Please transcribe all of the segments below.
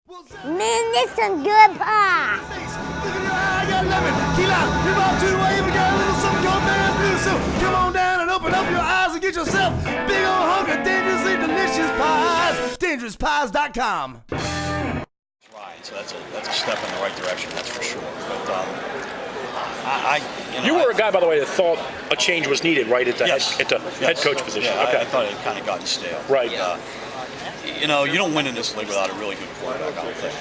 Man, this some good pie. Come on down and open up your eyes and get yourself big old hunk of dangerously delicious pies. DangerousPies.com. Right, so that's a step in the right direction, that's for sure. But you were a guy, by the way, that thought a change was needed, right, at the head coach position. Yeah, okay. I thought it had kind of gotten stale. Right. You don't win in this league without a really good quarterback, I don't think.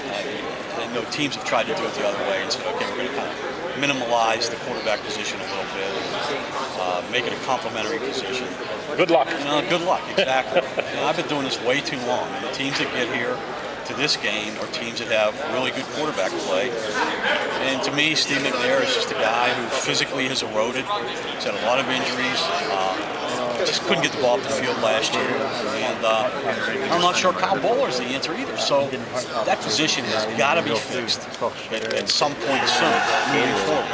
I know teams have tried to do it the other way and said, okay, we're going to kind of minimalize the quarterback position a little bit and make it a complementary position. Good luck. Good luck, exactly. I've been doing this way too long. And the teams that get here to this game are teams that have really good quarterback play. And to me, Steve McNair is just a guy who physically has eroded. He's had a lot of injuries. Just couldn't get the ball up the field last year. And I'm not sure Kyle Bowler is the answer either. So that position has got to be fixed at some point soon moving forward.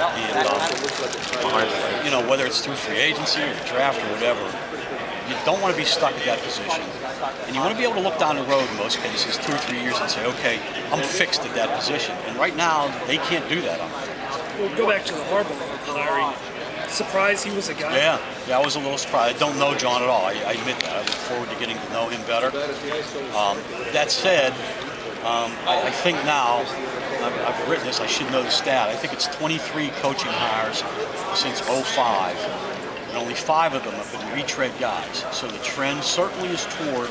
And, whether it's through free agency or the draft or whatever, you don't want to be stuck at that position. And you want to be able to look down the road in most cases 2 or 3 years and say, okay, I'm fixed at that position. And right now, they can't do that. We'll go back to the Harbaugh hiring. Surprised he was a guy? Yeah, I was a little surprised. I don't know John at all. I admit that. I look forward to getting to know him better. That said, I think now, I've written this, I should know the stat. I think it's 23 coaching hires since 2005. And only 5 of them have been retread guys. So the trend certainly is toward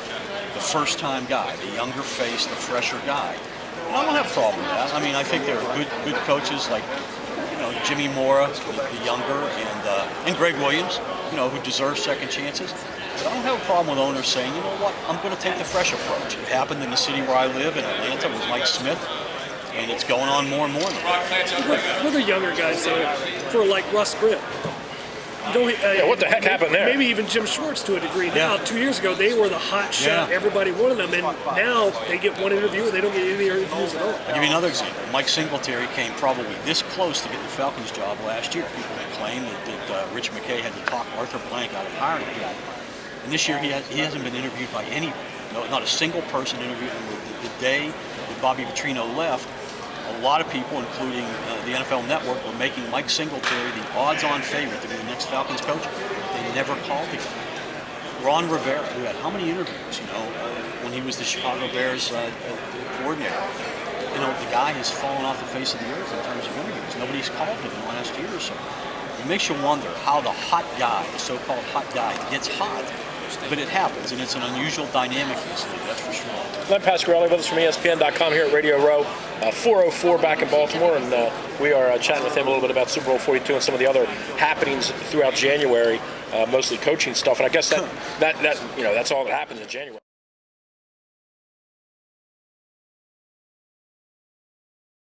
the first-time guy, the younger face, the fresher guy. And I don't have a problem with that. I mean, I think there are good coaches like Jimmy Mora, the younger, and Greg Williams, who deserve second chances. But I don't have a problem with owners saying, you know what, I'm going to take the fresh approach. It happened in the city where I live, in Atlanta, with Mike Smith, and it's going on more and more. What are the younger guys, though, for like Russ Grimm? What the heck happened there? Maybe even Jim Schwartz to a degree. Now, 2 years ago, they were the hot shot. Yeah. Everybody wanted them, and now they get one interview, and they don't get any interviews at all. I'll give you another example. Mike Singletary came probably this close to getting the Falcons job last year. People claim that Rich McKay had to talk Arthur Blank out of hiring him. And this year, he hasn't been interviewed by anyone. Not a single person interviewed him. The day that Bobby Petrino left, a lot of people, including the NFL Network, were making Mike Singletary the odds-on favorite to be the next Falcons coach. They never called him. Ron Rivera, who had how many interviews, when he was the Chicago Bears coordinator. The guy has fallen off the face of the earth in terms of interviews. Nobody's called him in the last year or so. It makes you wonder how the hot guy, the so-called hot guy, gets hot. But it happens, and it's an unusual dynamic in this league, that's for sure. Len Pasquarelli with us from ESPN.com here at Radio Row, 404 back in Baltimore, and we are chatting with him a little bit about Super Bowl 42 and some of the other happenings throughout January, mostly coaching stuff. And I guess that's all that happens in January.